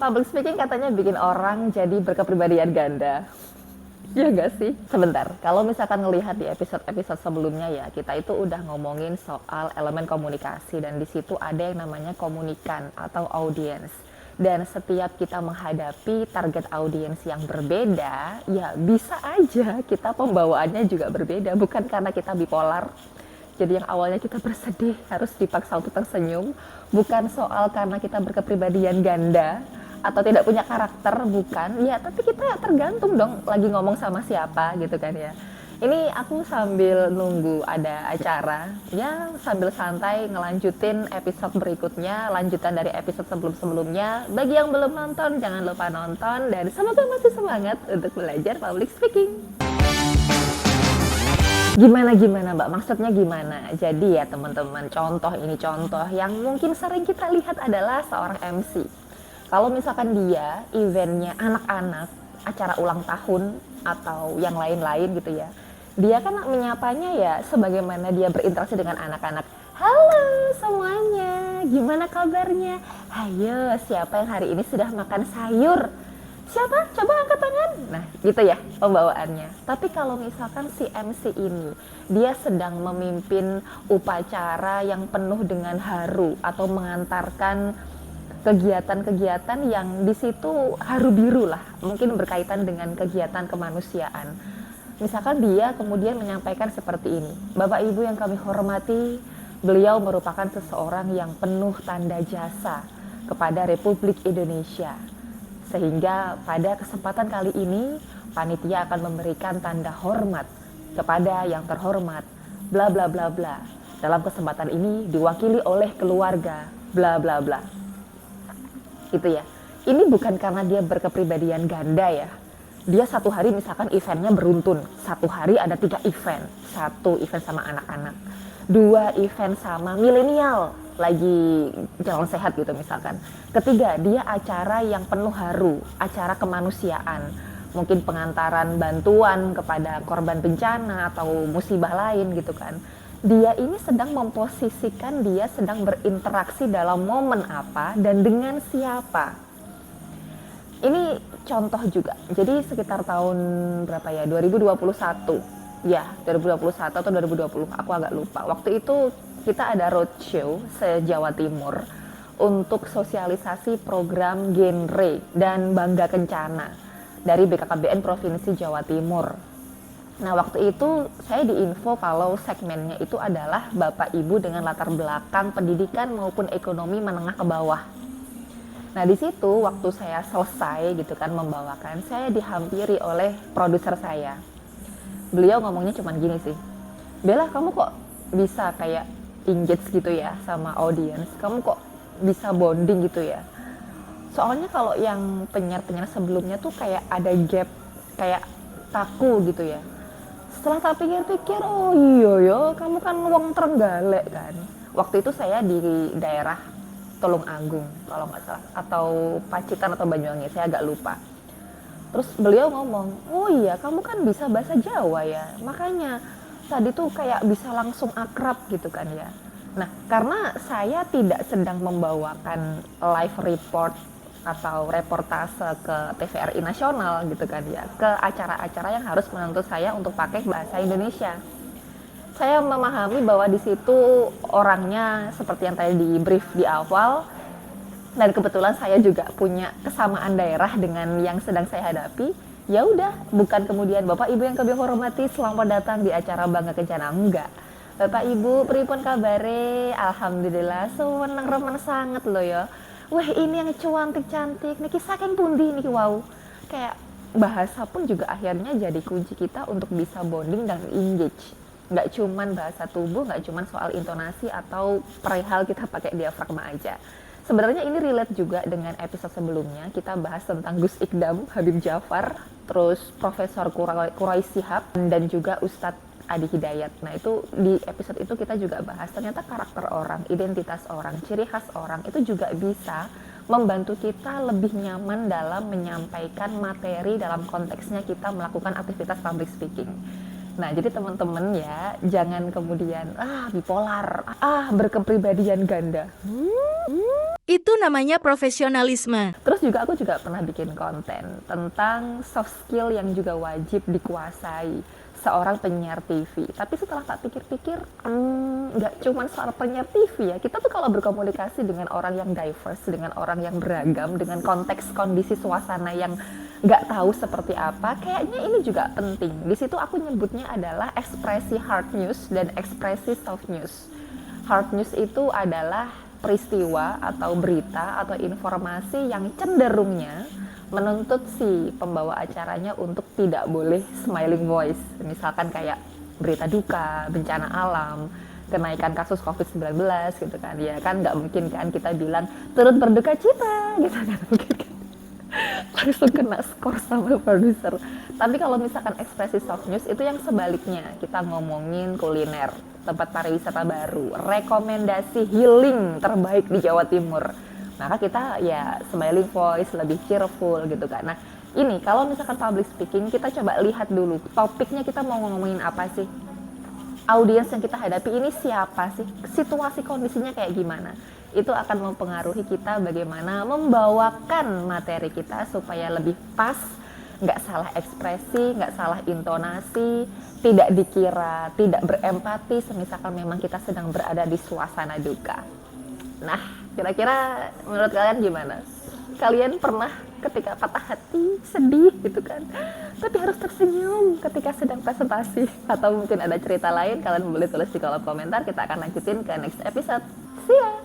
public speaking katanya bikin orang jadi berkepribadian ganda. Ya nggak sih? Sebentar, kalau misalkan ngelihat di episode-episode sebelumnya ya, kita itu udah ngomongin soal elemen komunikasi dan di situ ada yang namanya komunikan atau audience. Dan setiap kita menghadapi target audiens yang berbeda, ya bisa aja kita pembawaannya juga berbeda. Bukan karena kita bipolar, jadi yang awalnya kita bersedih harus dipaksa untuk tersenyum. Bukan soal karena kita berkepribadian ganda atau tidak punya karakter, bukan. Ya, tapi kita tergantung dong lagi ngomong sama siapa gitu kan ya. Ini aku sambil nunggu ada acara, ya sambil santai ngelanjutin episode berikutnya, lanjutan dari episode sebelum-sebelumnya. Bagi yang belum nonton, jangan lupa nonton dan semoga masih semangat untuk belajar public speaking. Gimana Mbak? Maksudnya gimana? Jadi ya teman-teman, contoh yang mungkin sering kita lihat adalah seorang MC. Kalau misalkan dia eventnya anak-anak, acara ulang tahun atau yang lain-lain gitu ya, dia kan menyapanya ya sebagaimana dia berinteraksi dengan anak-anak. Halo semuanya, gimana kabarnya? Hayo, siapa yang hari ini sudah makan sayur? Siapa? Coba angkat tangan. Nah, gitu ya pembawaannya. Tapi kalau misalkan si MC ini, dia sedang memimpin upacara yang penuh dengan haru atau mengantarkan kegiatan-kegiatan yang di situ haru biru lah, mungkin berkaitan dengan kegiatan kemanusiaan. Misalkan dia kemudian menyampaikan seperti ini, Bapak Ibu yang kami hormati, beliau merupakan seseorang yang penuh tanda jasa kepada Republik Indonesia. Sehingga pada kesempatan kali ini, panitia akan memberikan tanda hormat kepada yang terhormat, bla bla bla bla. Dalam kesempatan ini diwakili oleh keluarga, bla bla bla. Gitu ya. Ini bukan karena dia berkepribadian ganda ya. Dia satu hari misalkan eventnya beruntun. Satu hari ada 3 event. 1 event sama anak-anak. 2 event sama milenial. Lagi jalan sehat gitu misalkan. Ketiga, dia acara yang penuh haru. Acara kemanusiaan. Mungkin pengantaran bantuan kepada korban bencana atau musibah lain gitu kan. Dia ini sedang memposisikan dia sedang berinteraksi dalam momen apa dan dengan siapa. Ini contoh juga. Jadi sekitar tahun berapa ya? 2021. Ya, 2021 atau 2020, aku agak lupa. Waktu itu kita ada roadshow se-Jawa Timur untuk sosialisasi program Genre dan Bangga Kencana dari BKKBN Provinsi Jawa Timur. Nah, waktu itu saya diinfo kalau segmennya itu adalah Bapak Ibu dengan latar belakang pendidikan maupun ekonomi menengah ke bawah. Nah, di situ waktu saya selesai gitu kan membawakan, saya dihampiri oleh produser saya. Beliau ngomongnya cuma gini sih, Bella kamu kok bisa kayak engage gitu ya sama audience, kamu kok bisa bonding gitu ya. Soalnya kalau yang penyiar-penyiar sebelumnya tuh kayak ada gap, kayak kaku gitu ya. Setelah tak pikir-pikir, oh iya ya, kamu kan wong Trenggalek kan. Waktu itu saya di daerah Tulung Agung, kalau nggak salah, atau Pacitan atau Banyuwangi, saya agak lupa. Terus beliau ngomong, oh iya kamu kan bisa bahasa Jawa ya, makanya tadi tuh kayak bisa langsung akrab gitu kan ya. Nah, karena saya tidak sedang membawakan live report atau reportase ke TVRI nasional gitu kan ya, ke acara-acara yang harus menuntut saya untuk pakai bahasa Indonesia. Saya memahami bahwa di situ orangnya seperti yang tadi di brief di awal, dan kebetulan saya juga punya kesamaan daerah dengan yang sedang saya hadapi. Ya udah, bukan kemudian Bapak Ibu yang kami hormati selamat datang di acara Bangga Kencana, enggak. Bapak Ibu pripun kabare? Alhamdulillah seneng remen sangat loh ya. Wah ini yang cantik-cantik, niki saking pundi niki wow. Kayak bahasa pun juga akhirnya jadi kunci kita untuk bisa bonding dan engage. Nggak cuman bahasa tubuh, nggak cuman soal intonasi atau perihal kita pakai diafragma aja. Sebenarnya ini relate juga dengan episode sebelumnya, kita bahas tentang Gus Ikdam, Habib Jafar, terus Profesor Quraish Shihab, dan juga Ustadz Adi Hidayat. Nah itu di episode itu kita juga bahas ternyata karakter orang, identitas orang, ciri khas orang itu juga bisa membantu kita lebih nyaman dalam menyampaikan materi dalam konteksnya kita melakukan aktivitas public speaking. Nah jadi teman-teman ya jangan kemudian bipolar, berkepribadian ganda. Itu namanya profesionalisme. Terus juga aku juga pernah bikin konten tentang soft skill yang juga wajib dikuasai seorang penyiar TV. Tapi setelah tak pikir-pikir, nggak cuma soal penyiar TV ya. Kita tuh kalau berkomunikasi dengan orang yang diverse, dengan orang yang beragam, dengan konteks kondisi suasana yang nggak tahu seperti apa, kayaknya ini juga penting. Di situ aku nyebutnya adalah ekspresi hard news dan ekspresi soft news. Hard news itu adalah peristiwa atau berita atau informasi yang cenderungnya menuntut si pembawa acaranya untuk tidak boleh smiling voice. Misalkan kayak berita duka, bencana alam, kenaikan kasus COVID-19 gitu kan. Ya kan nggak mungkin kan kita bilang turut berduka cita gitu kan, mungkin kan. Langsung kena skor sama produser. Tapi kalau misalkan ekspresi soft news itu yang sebaliknya, kita ngomongin kuliner, tempat pariwisata baru, rekomendasi healing terbaik di Jawa Timur, maka kita ya smiling voice, lebih cheerful gitu kan. Nah ini kalau misalkan public speaking, kita coba lihat dulu topiknya, kita mau ngomongin apa sih, audiens yang kita hadapi ini siapa sih, situasi kondisinya kayak gimana. Itu akan mempengaruhi kita bagaimana membawakan materi kita supaya lebih pas, nggak salah ekspresi, nggak salah intonasi, tidak dikira tidak berempati semisalkan memang kita sedang berada di suasana duka. Nah, kira-kira menurut kalian gimana? Kalian pernah ketika patah hati, sedih gitu kan, tapi harus tersenyum ketika sedang presentasi? Atau mungkin ada cerita lain, kalian boleh tulis di kolom komentar, kita akan lanjutin ke next episode. See ya!